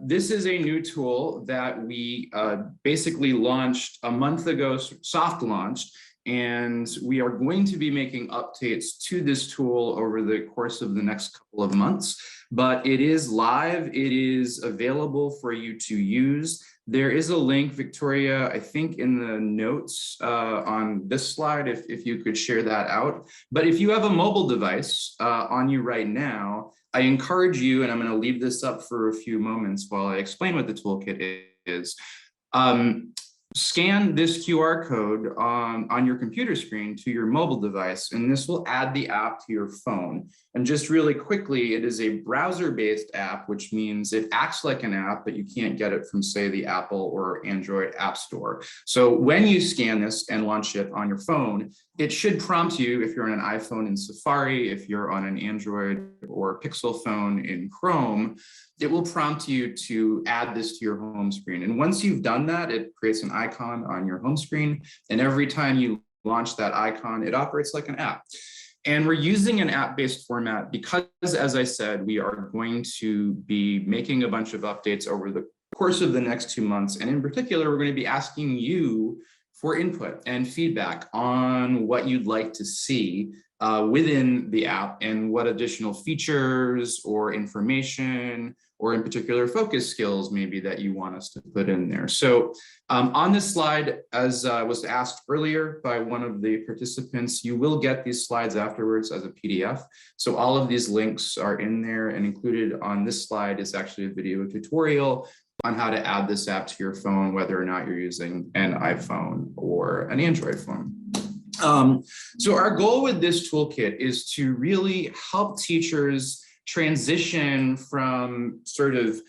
This is a new tool that we basically launched a month ago, soft launched, and we are going to be making updates to this tool over the course of the next couple of months. But it is live, it is available for you to use. There is a link, Victoria, I think in the notes on this slide, if you could share that out. But if you have a mobile device on you right now, I encourage you, and I'm going to leave this up for a few moments while I explain what the toolkit is. Scan this QR code on your computer screen to your mobile device, and this will add the app to your phone. And just really quickly, it is a browser-based app, which means it acts like an app, but you can't get it from, say, the Apple or Android App Store. So when you scan this and launch it on your phone, it should prompt you, if you're on an iPhone in Safari, if you're on an Android or Pixel phone in Chrome, it will prompt you to add this to your home screen. And once you've done that, it creates an icon on your home screen. And every time you launch that icon, it operates like an app. And we're using an app-based format because, as I said, we are going to be making a bunch of updates over the course of the next 2 months. And in particular, we're going to be asking you for input and feedback on what you'd like to see within the app and what additional features or information or in particular focus skills maybe that you want us to put in there. So on this slide, as was asked earlier by one of the participants, you will get these slides afterwards as a PDF. So all of these links are in there, and included on this slide is actually a video tutorial on how to add this app to your phone, whether or not you're using an iPhone or an Android phone. So our goal with this toolkit is to really help teachers transition from sort of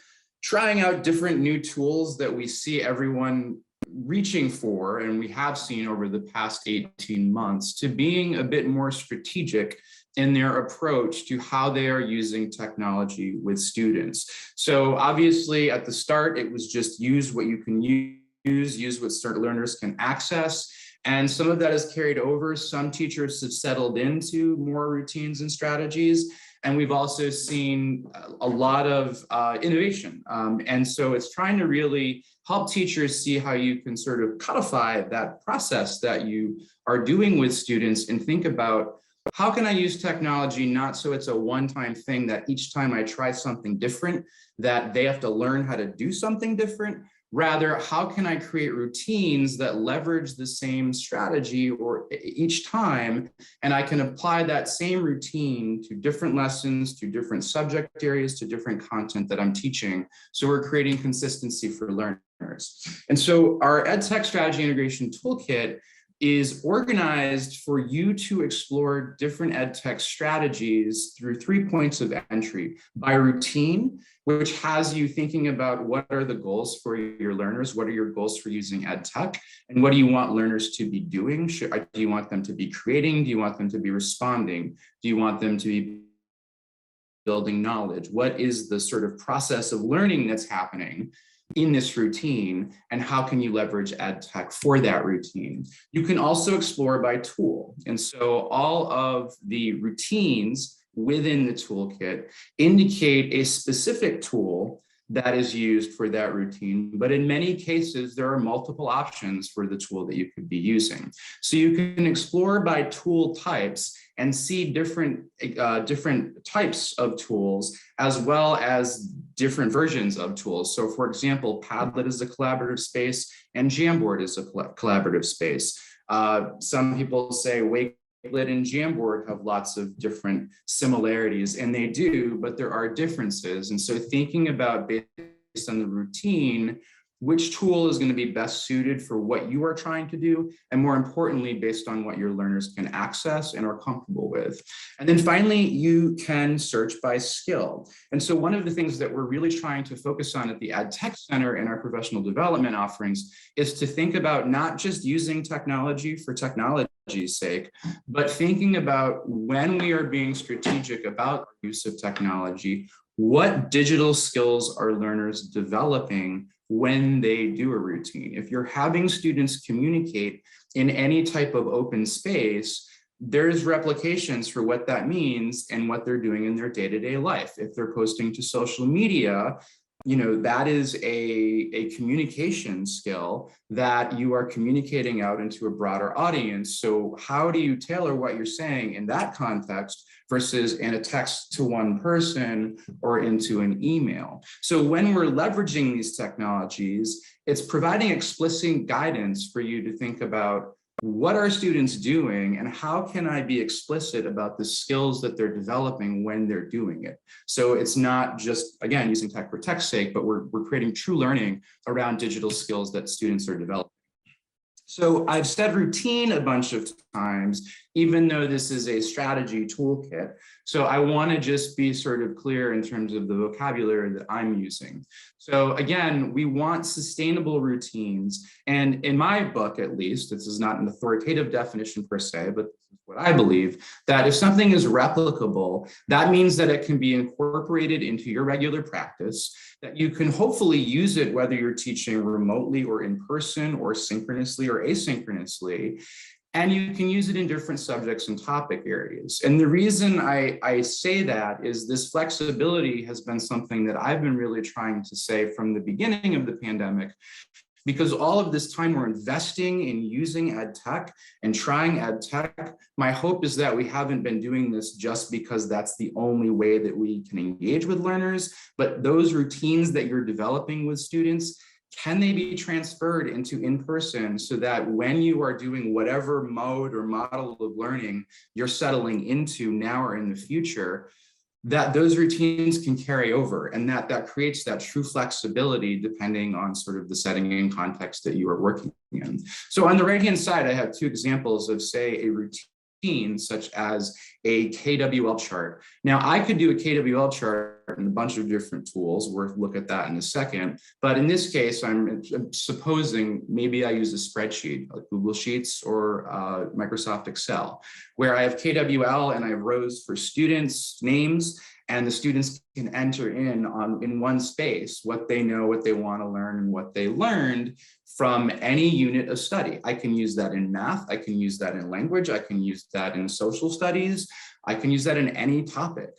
trying out different new tools that we see everyone reaching for, and we have seen over the past 18 months, to being a bit more strategic in their approach to how they are using technology with students. So obviously at the start, it was just use what you can use what learners can access. And some of that is carried over. Some teachers have settled into more routines and strategies. And we've also seen a lot of innovation. And so it's trying to really help teachers see how you can sort of codify that process that you are doing with students and think about, how can I use technology not so it's a one-time thing that each time I try something different, that they have to learn how to do something different. Rather, how can I create routines that leverage the same strategy or each time, and I can apply that same routine to different lessons, to different subject areas, to different content that I'm teaching. So we're creating consistency for learners. And so our EdTech Strategy Integration Toolkit is organized for you to explore different EdTech strategies through 3 points of entry: by routine, which has you thinking about what are the goals for your learners, what are your goals for using EdTech, and what do you want learners to be doing? Do you want them to be creating? Do you want them to be responding? Do you want them to be building knowledge? What is the sort of process of learning that's happening in this routine, and how can you leverage EdTech for that routine? You can also explore by tool. And so all of the routines within the toolkit indicate a specific tool that is used for that routine. But in many cases, there are multiple options for the tool that you could be using. So you can explore by tool types and see different types of tools, as well as different versions of tools. So for example, Padlet is a collaborative space and Jamboard is a collaborative space. Some people say Wakelet and Jamboard have lots of different similarities, and they do, but there are differences. And so thinking about, based on the routine, which tool is going to be best suited for what you are trying to do, and more importantly, based on what your learners can access and are comfortable with. And then finally, you can search by skill. And so one of the things that we're really trying to focus on at the EdTech Center in our professional development offerings is to think about not just using technology for technology's sake, but thinking about, when we are being strategic about the use of technology, what digital skills are learners developing when they do a routine? If you're having students communicate in any type of open space, there's replications for what that means and what they're doing in their day-to-day life. If they're posting to social media, that is a communication skill that you are communicating out into a broader audience. So how do you tailor what you're saying in that context versus in a text to one person or into an email? So when we're leveraging these technologies, it's providing explicit guidance for you to think about, what are students doing and how can I be explicit about the skills that they're developing when they're doing it? So it's not just, again, using tech for tech's sake, but we're creating true learning around digital skills that students are developing. So I've said routine a bunch of times, even though this is a strategy toolkit. So I want to just be sort of clear in terms of the vocabulary that I'm using. So again, we want sustainable routines. And in my book, at least, this is not an authoritative definition per se, but this is what I believe, that if something is replicable, that means that it can be incorporated into your regular practice, that you can hopefully use it whether you're teaching remotely or in person or synchronously or asynchronously. And you can use it in different subjects and topic areas. And the reason I say that is this flexibility has been something that I've been really trying to say from the beginning of the pandemic, because all of this time we're investing in using EdTech and trying EdTech. My hope is that we haven't been doing this just because that's the only way that we can engage with learners, but those routines that you're developing with students, can they be transferred into in-person so that when you are doing whatever mode or model of learning you're settling into now or in the future, that those routines can carry over, and that creates that true flexibility depending on sort of the setting and context that you are working in. So on the right-hand side, I have two examples of, say, a routine such as a KWL chart. Now, I could do a KWL chart in a bunch of different tools. We'll look at that in a second. But in this case, I'm supposing maybe I use a spreadsheet like Google Sheets or Microsoft Excel, where I have KWL and I have rows for students' names, and the students can enter in one space what they know, what they want to learn, and what they learned from any unit of study. I can use that in math, I can use that in language, I can use that in social studies, I can use that in any topic.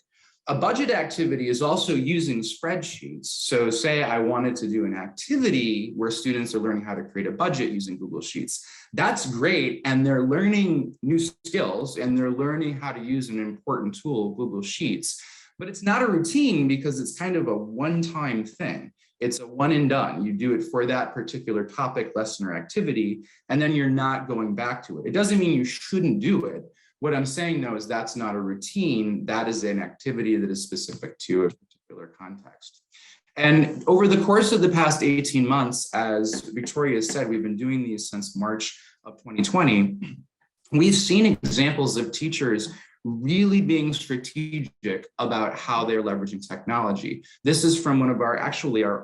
A budget activity is also using spreadsheets. So say I wanted to do an activity where students are learning how to create a budget using Google Sheets. That's great, and they're learning new skills and they're learning how to use an important tool, Google Sheets. But it's not a routine because it's kind of a one-time thing. It's a one and done. You do it for that particular topic, lesson, or activity, and then you're not going back to it. It doesn't mean you shouldn't do it. What I'm saying, though, is that's not a routine. That is an activity that is specific to a particular context. And over the course of the past 18 months, as Victoria said, we've been doing these since March of 2020. We've seen examples of teachers really being strategic about how they're leveraging technology. This is from one of our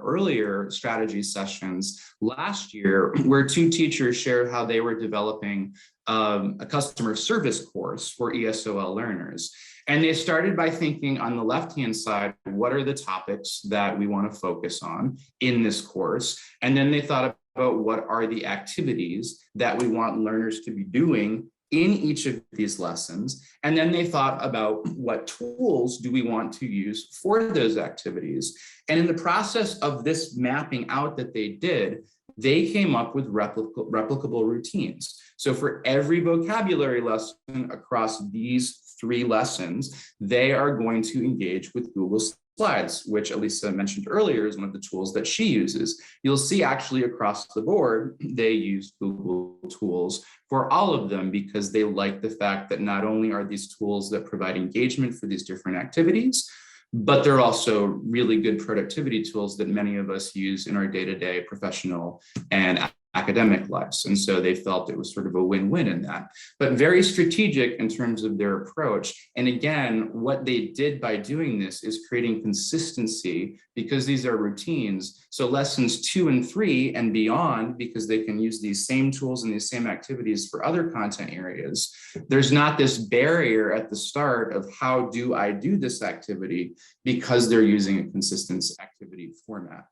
earlier strategy sessions last year, where two teachers shared how they were developing a customer service course for ESOL learners. And they started by thinking on the left-hand side, what are the topics that we want to focus on in this course? And then they thought about what are the activities that we want learners to be doing in each of these lessons. And then they thought about what tools do we want to use for those activities. And in the process of this mapping out that they did, they came up with replicable routines. So for every vocabulary lesson across these 3 lessons, they are going to engage with Google Slides, which Elisa mentioned earlier is one of the tools that she uses. You'll see actually across the board, they use Google tools for all of them because they like the fact that not only are these tools that provide engagement for these different activities, but they're also really good productivity tools that many of us use in our day-to-day professional and academic lives. And so they felt it was sort of a win-win in that, but very strategic in terms of their approach. And again, what they did by doing this is creating consistency because these are routines. So lessons 2 and 3 and beyond, because they can use these same tools and these same activities for other content areas, there's not this barrier at the start of how do I do this activity because they're using a consistent activity format.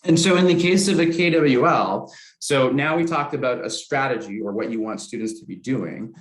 And so in the case of a KWL, so now we talked about a strategy or what you want students to be doing.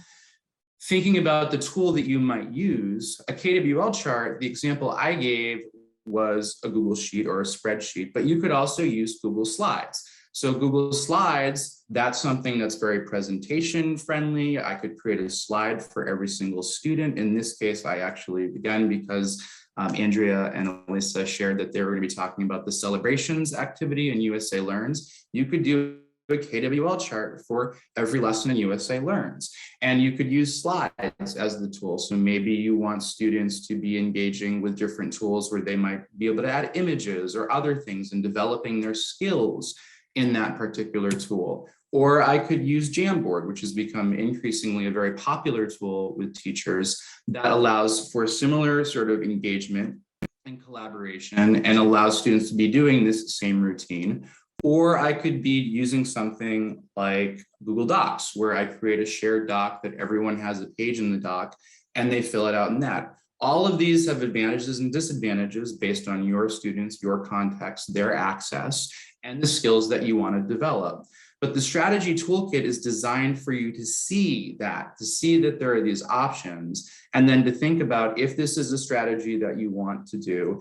Thinking about the tool that you might use, a KWL chart, the example I gave was a Google Sheet or a spreadsheet, but you could also use Google Slides. So Google Slides, that's something that's very presentation friendly. I could create a slide for every single student. In this case, I actually, again, because Andrea and Alyssa shared that they were going to be talking about the celebrations activity in USA Learns, you could do a KWL chart for every lesson in USA Learns. And you could use slides as the tool. So maybe you want students to be engaging with different tools where they might be able to add images or other things and developing their skills in that particular tool. Or I could use Jamboard, which has become increasingly a very popular tool with teachers that allows for similar sort of engagement and collaboration and allows students to be doing this same routine. Or I could be using something like Google Docs, where I create a shared doc that everyone has a page in the doc and they fill it out in that. All of these have advantages and disadvantages based on your students, your context, their access, and the skills that you want to develop. But the strategy toolkit is designed for you to see that there are these options, and then to think about if this is a strategy that you want to do,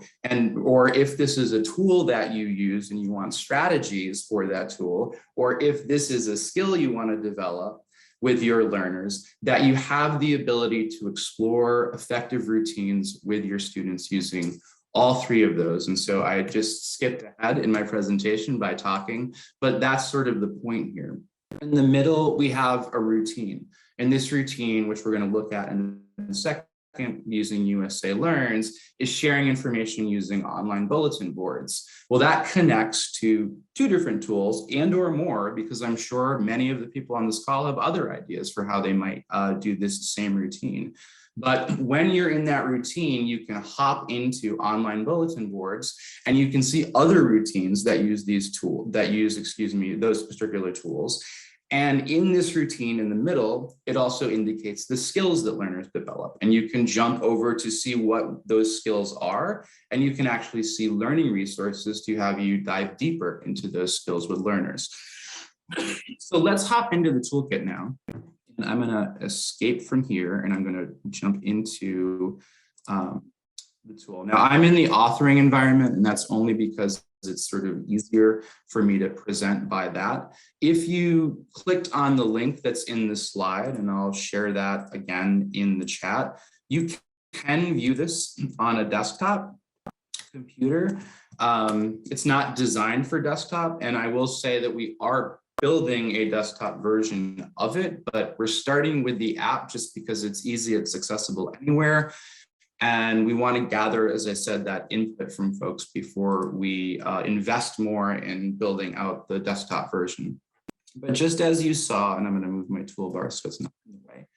or if this is a tool that you use and you want strategies for that tool, or if this is a skill you want to develop with your learners, that you have the ability to explore effective routines with your students using all three of those. And so I just skipped ahead in my presentation by talking, but that's sort of the point here. In the middle, we have a routine. And this routine, which we're going to look at in a second using USA Learns, is sharing information using online bulletin boards. Well, that connects to two different tools and or more, because I'm sure many of the people on this call have other ideas for how they might do this same routine. But when you're in that routine, you can hop into online bulletin boards and you can see other routines that use those particular tools. And in this routine in the middle, it also indicates the skills that learners develop. And you can jump over to see what those skills are. And you can actually see learning resources to have you dive deeper into those skills with learners. So let's hop into the toolkit now. And I'm going to escape from here and I'm going to jump into the tool. Now, I'm in the authoring environment, and that's only because it's sort of easier for me to present by that. If you clicked on the link that's in the slide, and I'll share that again in the chat, you can view this on a desktop computer. It's not designed for desktop, and I will say that we are building a desktop version of it, but we're starting with the app just because it's easy, it's accessible anywhere. And we want to gather, as I said, that input from folks before we invest more in building out the desktop version. But just as you saw, and I'm going to move my toolbar so it's not in the way.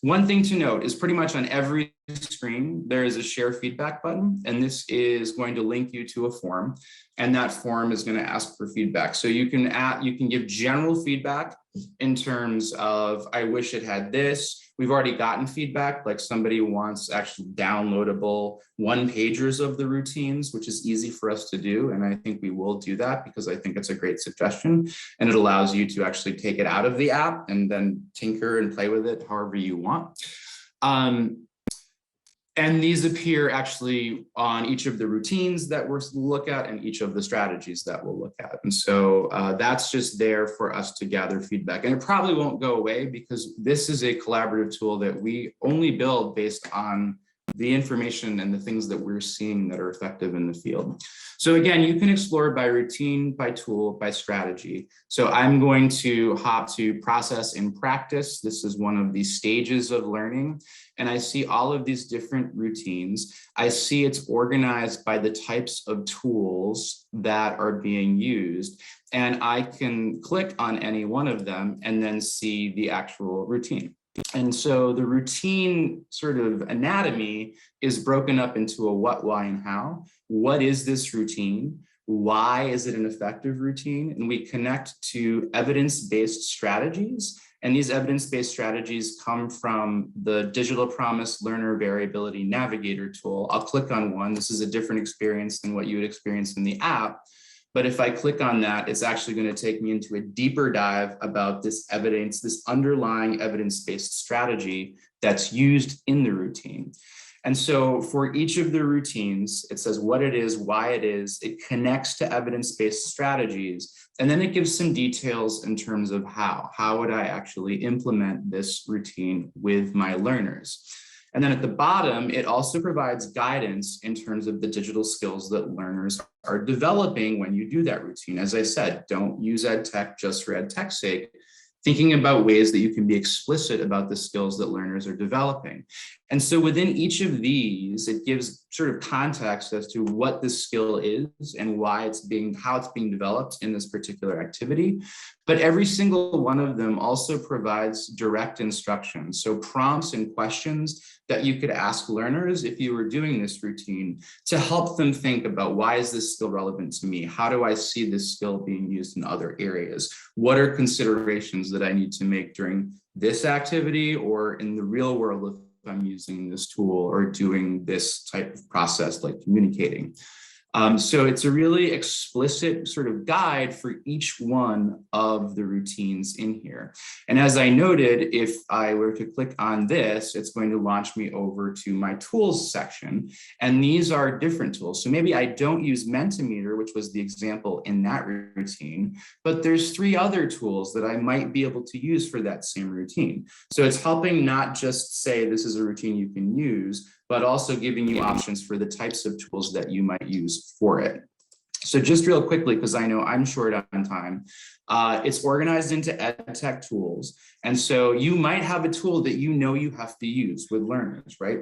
One thing to note is pretty much on every screen, there is a share feedback button, and this is going to link you to a form, and that form is going to ask for feedback. So you can give general feedback in terms of, I wish it had this. We've already gotten feedback, like somebody wants actually downloadable one-pagers of the routines, which is easy for us to do. And I think we will do that because I think it's a great suggestion. And it allows you to actually take it out of the app and then tinker and play with it however you want. And these appear actually on each of the routines that we'll look at and each of the strategies that we'll look at. And so that's just there for us to gather feedback. And it probably won't go away because this is a collaborative tool that we only build based on the information and the things that we're seeing that are effective in the field. So again, you can explore by routine, by tool, by strategy. So I'm going to hop to process in practice. This is one of the stages of learning. And I see all of these different routines. I see it's organized by the types of tools that are being used. And I can click on any one of them and then see the actual routine. And so the routine sort of anatomy is broken up into a what, why, and how. What is this routine? Why is it an effective routine? And we connect to evidence-based strategies. And these evidence-based strategies come from the Digital Promise Learner Variability Navigator tool. I'll click on one. This is a different experience than what you would experience in the app. But if I click on that, it's actually going to take me into a deeper dive about this evidence, this underlying evidence-based strategy that's used in the routine. And so for each of the routines, it says what it is, why it is, it connects to evidence-based strategies, and then it gives some details in terms of how would I actually implement this routine with my learners. And then at the bottom, it also provides guidance in terms of the digital skills that learners are developing when you do that routine. As I said, don't use EdTech just for EdTech's sake. Thinking about ways that you can be explicit about the skills that learners are developing. And so within each of these, it gives sort of context as to what this skill is and why how it's being developed in this particular activity. But every single one of them also provides direct instructions. So prompts and questions that you could ask learners if you were doing this routine to help them think about, why is this skill relevant to me? How do I see this skill being used in other areas? What are considerations that I need to make during this activity or in the real world if I'm using this tool or doing this type of process like communicating? So it's a really explicit sort of guide for each one of the routines in here. And as I noted, if I were to click on this, it's going to launch me over to my tools section. And these are different tools. So maybe I don't use Mentimeter, which was the example in that routine, but there's 3 other tools that I might be able to use for that same routine. So it's helping not just say this is a routine you can use, but also giving you options for the types of tools that you might use for it. So just real quickly, because I know I'm short on time, it's organized into EdTech tools. And so you might have a tool that you know you have to use with learners, right?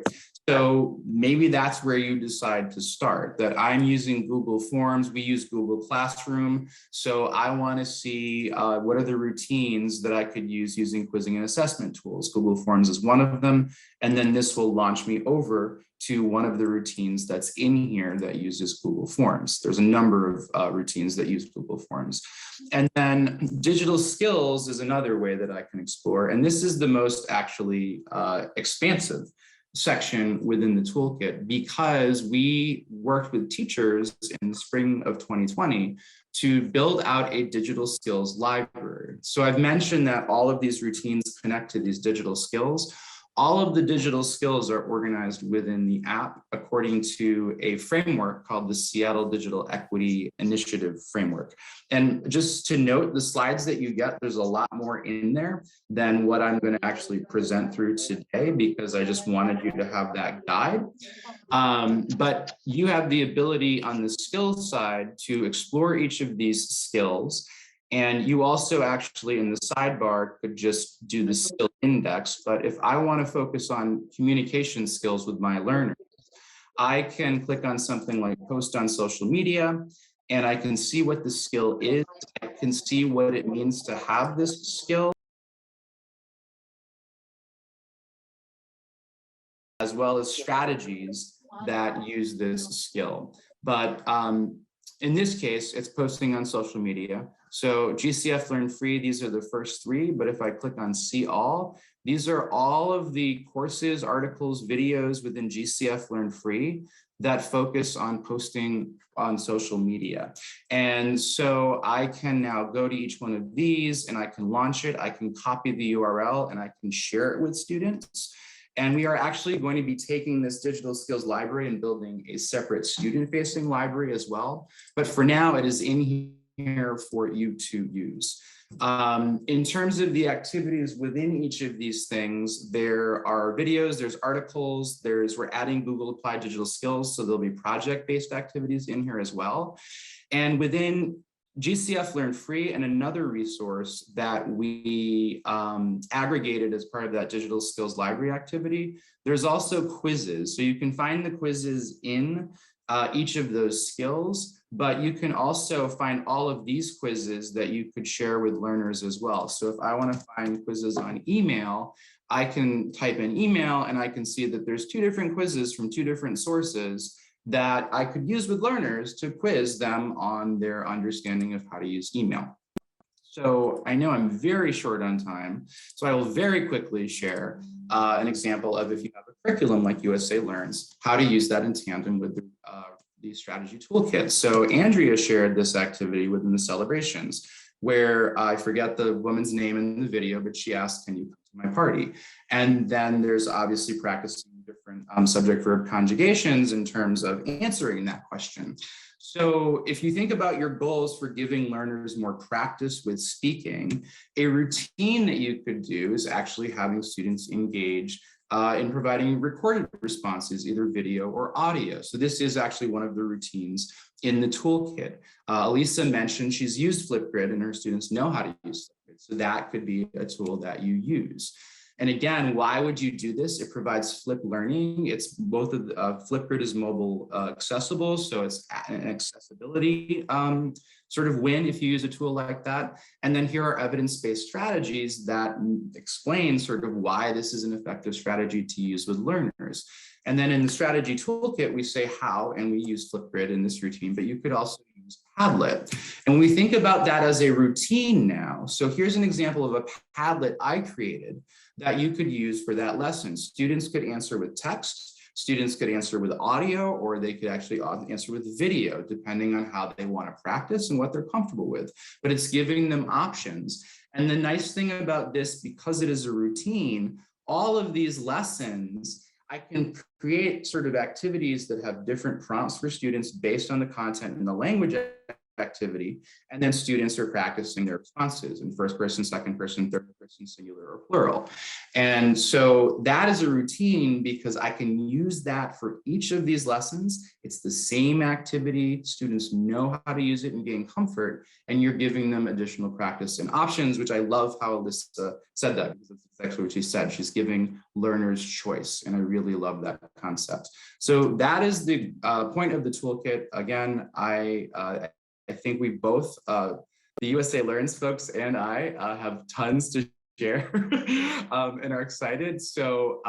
So maybe that's where you decide to start, that I'm using Google Forms, we use Google Classroom. So I want to see what are the routines that I could use using quizzing and assessment tools. Google Forms is one of them. And then this will launch me over to one of the routines that's in here that uses Google Forms. There's a number of routines that use Google Forms. And then digital skills is another way that I can explore. And this is the most actually expansive section within the toolkit, because we worked with teachers in the spring of 2020 to build out a digital skills library. So I've mentioned that all of these routines connect to these digital skills. All of the digital skills are organized within the app according to a framework called the Seattle Digital Equity Initiative Framework. And just to note, the slides that you get, there's a lot more in there than what I'm going to actually present through today, because I just wanted you to have that guide. But you have the ability on the skills side to explore each of these skills. And you also actually in the sidebar could just do the skill index. But if I want to focus on communication skills with my learners, I can click on something like post on social media, and I can see what the skill is. I can see what it means to have this skill, as well as strategies that use this skill. But in this case, it's posting on social media. So GCF Learn Free, these are the first 3, but if I click on See All, these are all of the courses, articles, videos within GCF Learn Free that focus on posting on social media. And so I can now go to each one of these and I can launch it, I can copy the URL and I can share it with students. And we are actually going to be taking this digital skills library and building a separate student-facing library as well. But for now, it is in here for you to use. In terms of the activities within each of these things, there are videos, there's articles, we're adding Google Applied Digital Skills, so there'll be project-based activities in here as well. And within GCF Learn Free and another resource that we aggregated as part of that digital skills library activity, there's also quizzes. So you can find the quizzes in each of those skills, but you can also find all of these quizzes that you could share with learners as well. So if I want to find quizzes on email, I can type in email and I can see that there's 2 different quizzes from 2 different sources that I could use with learners to quiz them on their understanding of how to use email. So I know I'm very short on time, so I will very quickly share an example of if you have a curriculum like USA Learns, how to use that in tandem with the the strategy toolkit. So Andrea shared this activity within the celebrations, where I forget the woman's name in the video, but she asked, can you come to my party? And then there's obviously practicing different subject verb conjugations in terms of answering that question. So if you think about your goals for giving learners more practice with speaking, a routine that you could do is actually having students engage in providing recorded responses, either video or audio. So this is actually one of the routines in the toolkit. Elisa mentioned she's used Flipgrid and her students know how to use Flipgrid. So that could be a tool that you use. And again, why would you do this? It provides flip learning. It's both of the, Flipgrid is mobile accessible, so it's an accessibility sort of win if you use a tool like that. And then here are evidence-based strategies that explain sort of why this is an effective strategy to use with learners. And then in the strategy toolkit, we say how, and we use Flipgrid in this routine, but you could also use Padlet. And we think about that as a routine now. So here's an example of a Padlet I created that you could use for that lesson. Students could answer with text, students could answer with audio, or they could actually answer with video, depending on how they want to practice and what they're comfortable with. But it's giving them options. And the nice thing about this, because it is a routine, all of these lessons, I can create sort of activities that have different prompts for students based on the content and the language activity, and then students are practicing their responses in first person, second person, third person, singular or plural. And so that is a routine because I can use that for each of these lessons. It's the same activity. Students know how to use it and gain comfort, and you're giving them additional practice and options, which I love how Alyssa said that, because that's exactly what she said. She's giving learners choice, and I really love that concept. So that is the point of the toolkit. Again, I think we both, the USA Learns folks and I have tons to share and are excited. So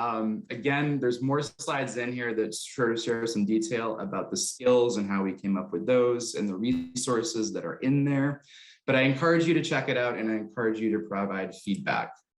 again, there's more slides in here that sort of share some detail about the skills and how we came up with those and the resources that are in there. But I encourage you to check it out, and I encourage you to provide feedback.